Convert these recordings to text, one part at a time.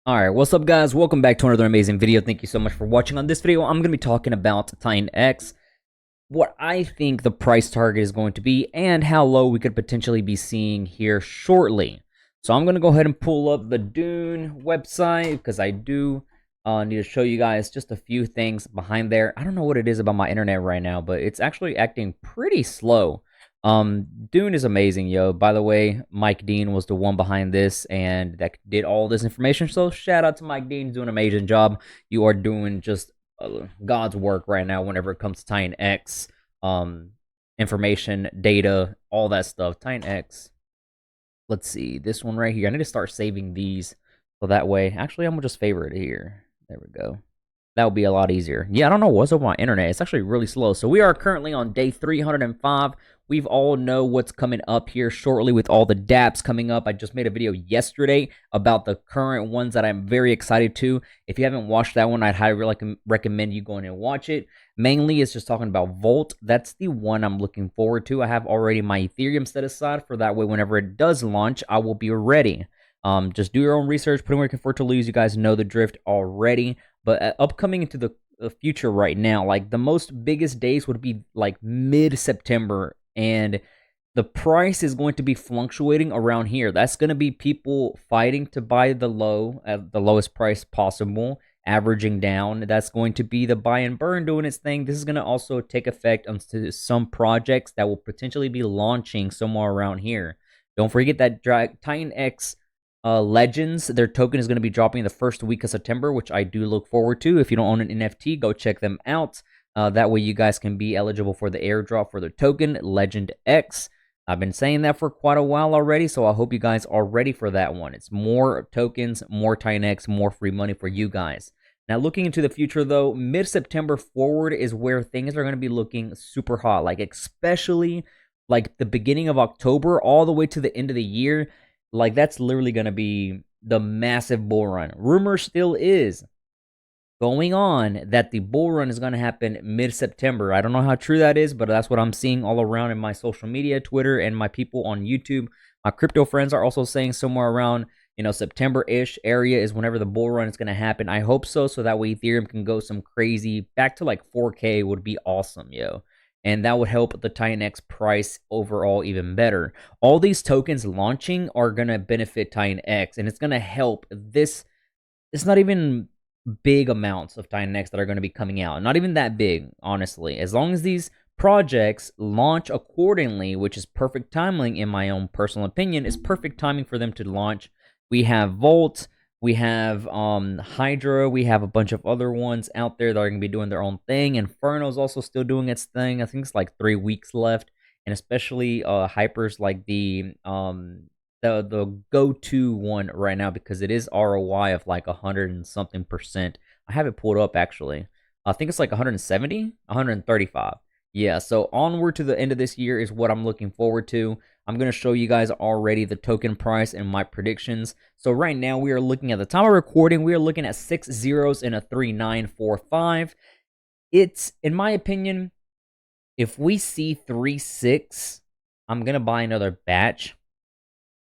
Alright, what's up guys? Welcome back to another amazing video. Thank you so much for watching. On this video, I'm going to be talking about Titanx, what I think the price target is going to be, and how low we could potentially be seeing here shortly. So I'm going to go ahead and pull up the Dune website, because I do need to show you guys just a few things behind there. I don't know what it is about my internet right now, but it's actually acting pretty slow. Dune is amazing, yo. By the way, Mike Dean was the one behind this and that did all this information. So shout out to Mike Dean, doing an amazing job. You are doing just God's work right now whenever it comes to Titanx, information, data, all that stuff. Titanx. Let's see this one right here. I need to start saving these so that way. Actually, I'm gonna just favorite it here. There we go. That would be a lot easier. Yeah, I don't know what's up with my internet. It's actually really slow. So we are currently on day 305. We've all know what's coming up here shortly with all the dApps coming up. I just made a video yesterday about the current ones that I'm very excited to. If you haven't watched that one, I'd highly recommend you going and watch it. Mainly, it's just talking about Volt. That's the one I'm looking forward to. I have already my Ethereum set aside for that way. Whenever it does launch, I will be ready. Just do your own research, put in work for to lose. You guys know the drift already. But upcoming into the future right now, like the most biggest days would be like mid-September, and the price is going to be fluctuating around here. That's going to be people fighting to buy the low at the lowest price possible, averaging down. That's going to be the buy and burn doing its thing. This is going to also take effect on some projects that will potentially be launching somewhere around here. Don't forget that Titanx Legends, their token is going to be dropping the first week of September, which I do look forward to. If you don't own an NFT, go check them out. That way you guys can be eligible for the airdrop for their token, Legend X. I've been saying that for quite a while already, so I hope you guys are ready for that one. It's more tokens, more Titanx, more free money for you guys. Now, looking into the future, though, mid-September forward is where things are going to be looking super hot, like especially like the beginning of October all the way to the end of the year. Like, that's literally going to be the massive bull run. Rumor still is going on that the bull run is going to happen mid-September. I don't know how true that is, but that's what I'm seeing all around in my social media, Twitter, and my people on YouTube. My crypto friends are also saying somewhere around, September-ish area is whenever the bull run is going to happen. I hope so that way Ethereum can go some crazy, back to like 4K would be awesome, yo. And that would help the Titanx price overall even better. All these tokens launching are going to benefit Titanx, and it's going to help this. It's not even big amounts of Titanx that are going to be coming out. Not even that big, honestly. As long as these projects launch accordingly, which is perfect timing in my own personal opinion, is perfect timing for them to launch. We have Volt, we have Hydra, we have a bunch of other ones out there that are going to be doing their own thing. Inferno's also still doing its thing. I think it's like 3 weeks left. And especially Hyper's like the go-to one right now because it is ROI of like 100 and something percent. I have it pulled up actually. I think it's like 170, 135. Yeah, so onward to the end of this year is what I'm looking forward to. I'm going to show you guys already the token price and my predictions. So right now we are looking at the time of recording, we are looking at 6 zeros and a 3945. It's, in my opinion, if we see 3-6, I'm going to buy another batch.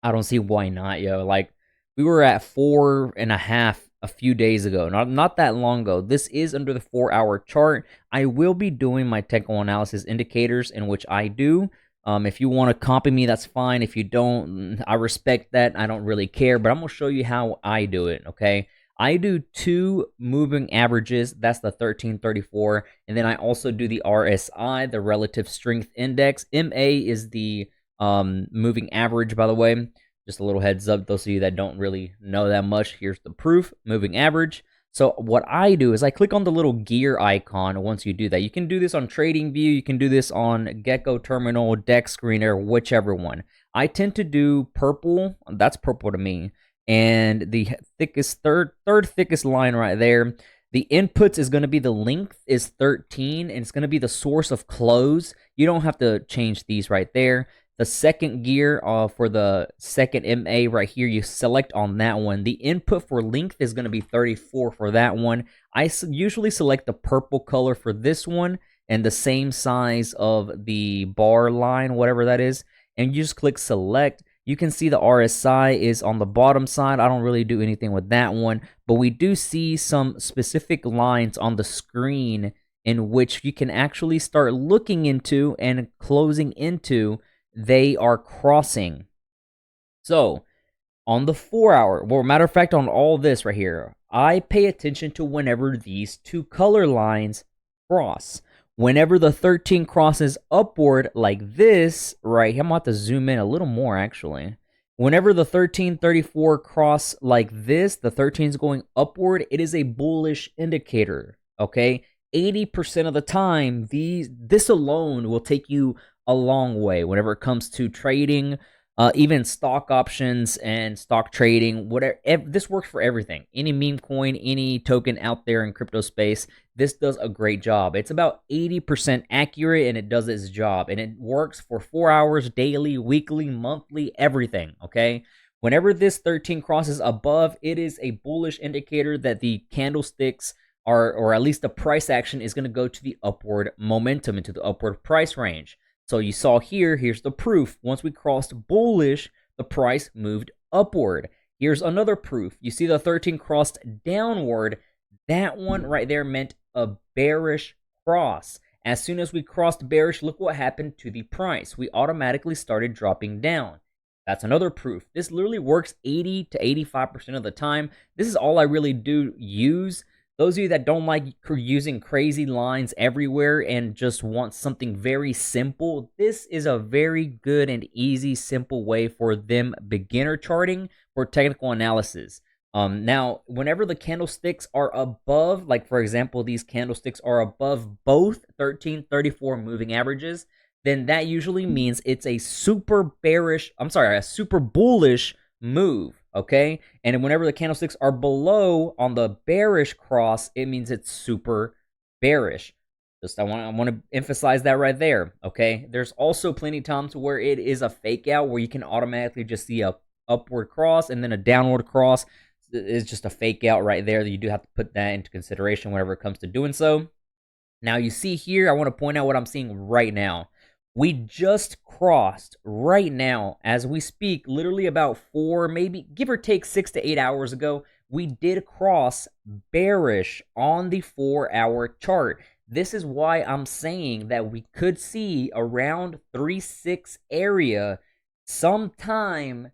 I don't see why not, yo. Like, we were at 4.5 a few days ago, not that long ago. This is under the 4-hour chart. I will be doing my technical analysis indicators, in which I do. If you want to copy me, that's fine. If you don't, I respect that. I don't really care, but I'm going to show you how I do it, okay? I do 2 moving averages. That's the 1334. And then I also do the RSI, the Relative Strength Index. MA is the moving average, by the way. Just a little heads up, those of you that don't really know that much. Here's the proof, moving average. So what I do is I click on the little gear icon once you do that. You can do this on TradingView, you can do this on Gecko Terminal, Dex Screener, whichever one. I tend to do purple, that's purple to me, and the thickest, third thickest line right there. The inputs is going to be the length is 13, and it's going to be the source of close. You don't have to change these right there. The second gear for the second MA right here, you select on that one. The input for length is going to be 34 for that one. I usually select the purple color for this one and the same size of the bar line, whatever that is. And you just click select. You can see the RSI is on the bottom side. I don't really do anything with that one, but we do see some specific lines on the screen in which you can actually start looking into and closing into. They are crossing. So on the 4-hour, well, matter of fact, on all this right here, I pay attention to whenever these two color lines cross. Whenever the 13 crosses upward like this, right here, I'm going to have to zoom in a little more, actually. Whenever the 1334 cross like this, the 13 is going upward, it is a bullish indicator, okay? 80% of the time, this alone will take you a long way whenever it comes to trading, even stock options and stock trading, whatever. This works for everything. Any meme coin, any token out there in crypto space, this does a great job. It's about 80% accurate, and it does its job. And it works for 4 hours, daily, weekly, monthly, everything, okay? Whenever this 13 crosses above, it is a bullish indicator that the candlesticks are, or at least the price action is going to go to the upward momentum, into the upward price range. So you saw here, here's the proof. Once we crossed bullish, the price moved upward. Here's another proof. You see the 13 crossed downward. That one right there meant a bearish cross. As soon as we crossed bearish, look what happened to the price. We automatically started dropping down. That's another proof. This literally works 80 to 85% of the time. This is all I really do use. Those of you that don't like using crazy lines everywhere and just want something very simple, this is a very good and easy, simple way for them beginner charting for technical analysis. Now, whenever the candlesticks are above, like for example, these candlesticks are above both 1334 moving averages, then that usually means it's a super bullish move, okay? And whenever the candlesticks are below on the bearish cross, it means it's super bearish. I want to emphasize that right there, okay? There's also plenty of times where it is a fake out, where you can automatically just see a upward cross and then a downward cross. It's just a fake out right there. You do have to put that into consideration whenever it comes to doing so. Now you see here, I want to point out what I'm seeing right now. We just crossed right now, as we speak, literally about 4, maybe give or take 6 to 8 hours ago, we did cross bearish on the 4-hour chart. This is why I'm saying that we could see around 3.6 area sometime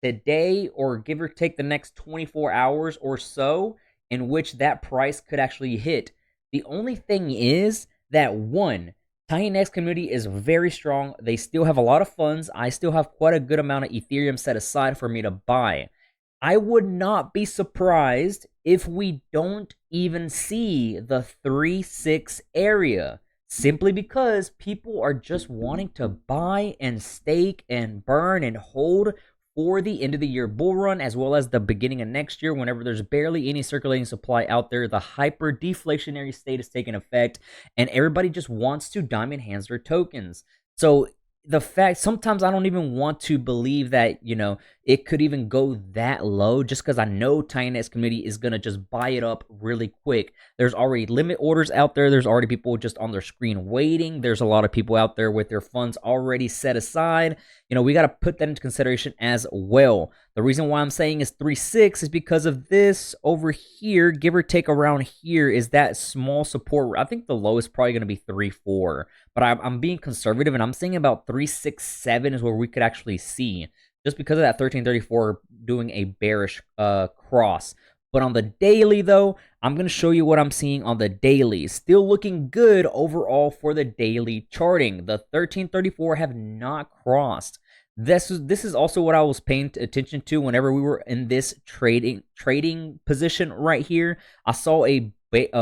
today, or give or take the next 24 hours or so, in which that price could actually hit. The only thing is that, one, Titanx community is very strong. They still have a lot of funds. I still have quite a good amount of Ethereum set aside for me to buy. I would not be surprised if we don't even see the 3.6 area, simply because people are just wanting to buy and stake and burn and hold for the end of the year bull run, as well as the beginning of next year, whenever there's barely any circulating supply out there. The hyper deflationary state is taking effect, and everybody just wants to diamond hands their tokens. So the fact, sometimes I don't even want to believe that, you know, it could even go that low, just because I know Titanx community is going to just buy it up really quick. There's already limit orders out there. There's already people just on their screen waiting. There's a lot of people out there with their funds already set aside. You know, we got to put that into consideration as well. The reason why I'm saying is 3.6 is because of this over here, give or take around here, is that small support. I think the lowest probably going to be 3.4, but I'm being conservative, and I'm saying about 3.67 is where we could actually see, just because of that 1334 doing a bearish cross. But on the daily, though, I'm going to show you what I'm seeing on the daily. Still looking good overall for the daily charting. The 1334 have not crossed. This is also what I was paying attention to whenever we were in this trading position right here. I saw a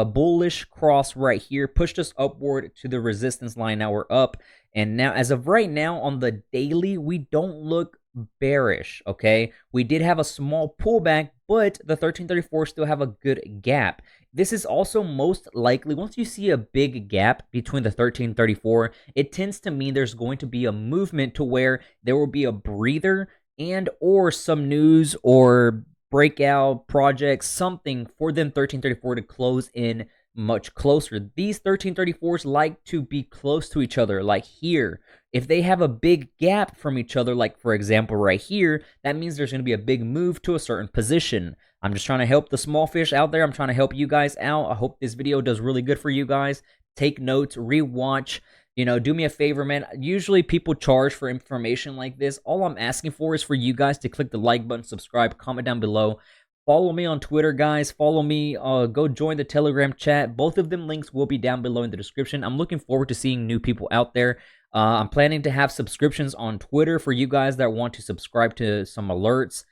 bullish cross right here, pushed us upward to the resistance line. Now we're up, and now as of right now on the daily, we don't look bearish, okay? We did have a small pullback, but the 1334 still have a good gap. This is also most likely, once you see a big gap between the 1334, it tends to mean there's going to be a movement to where there will be a breather and or some news or breakout projects, something for them 1334 to close in much closer. These 1334s like to be close to each other, like here. If they have a big gap from each other, like for example right here, that means there's going to be a big move to a certain position. I'm just trying to help the small fish out there. I'm trying to help you guys out. I hope this video does really good for you guys. Take notes, rewatch. You know, do me a favor, man. Usually people charge for information like this. All I'm asking for is for you guys to click the like button, subscribe, comment down below. Follow me on Twitter, guys. Follow me. Go join the Telegram chat. Both of them links will be down below in the description. I'm looking forward to seeing new people out there. I'm planning to have subscriptions on Twitter for you guys that want to subscribe to some alerts.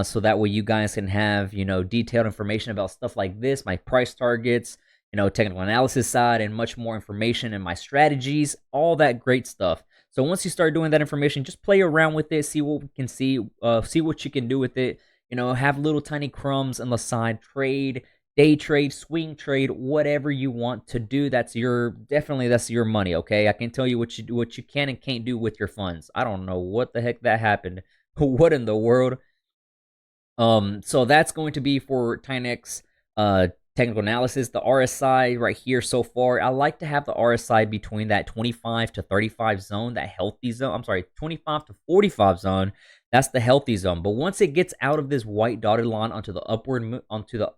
So that way you guys can have, you know, detailed information about stuff like this, my price targets, you know, technical analysis side, and much more information and my strategies, all that great stuff. So once you start doing that information, just play around with it, see what we can see what you can do with it. You know, have little tiny crumbs on the side, trade, day trade, swing trade, whatever you want to do. That's your money, okay? I can tell you what you can and can't do with your funds. I don't know what the heck that happened. What in the world? So that's going to be for Titanx technical analysis. The RSI right here so far, I like to have the RSI between that 25 to 35 zone, that healthy zone. I'm sorry, 25 to 45 zone. That's the healthy zone. But once it gets out of this white dotted line onto the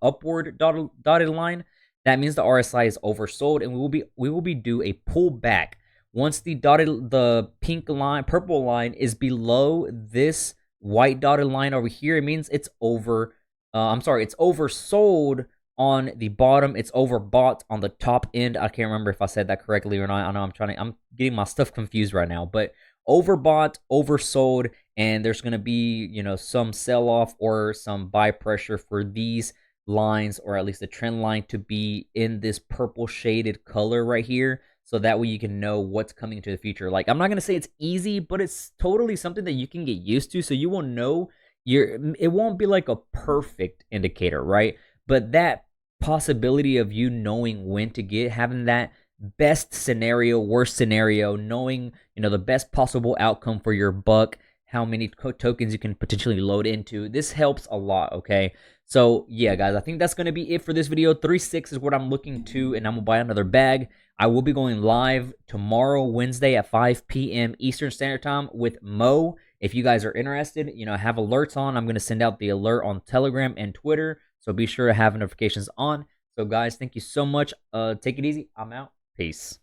upward dotted line, that means the RSI is oversold, and we will be due a pullback. Once the pink line, purple line is below this white dotted line over here, it means it's it's oversold on the bottom. It's overbought on the top end. I can't remember if I said that correctly or not. I know I'm getting my stuff confused right now, but overbought, oversold, and there's going to be, you know, some sell off or some buy pressure for these lines, or at least the trend line, to be in this purple shaded color right here. So that way you can know what's coming into the future. Like, I'm not going to say it's easy, but it's totally something that you can get used to. So you will know it won't be like a perfect indicator, right? But that possibility of you knowing when to having that best scenario, worst scenario, knowing, you know, the best possible outcome for your buck, how many tokens you can potentially load into. This helps a lot, okay? So, yeah, guys, I think that's going to be it for this video. 3.6 is what I'm looking to, and I'm going to buy another bag. I will be going live tomorrow, Wednesday at 5 p.m. Eastern Standard Time with Mo. If you guys are interested, you know, have alerts on. I'm going to send out the alert on Telegram and Twitter, so be sure to have notifications on. So, guys, thank you so much. Take it easy. I'm out. Peace.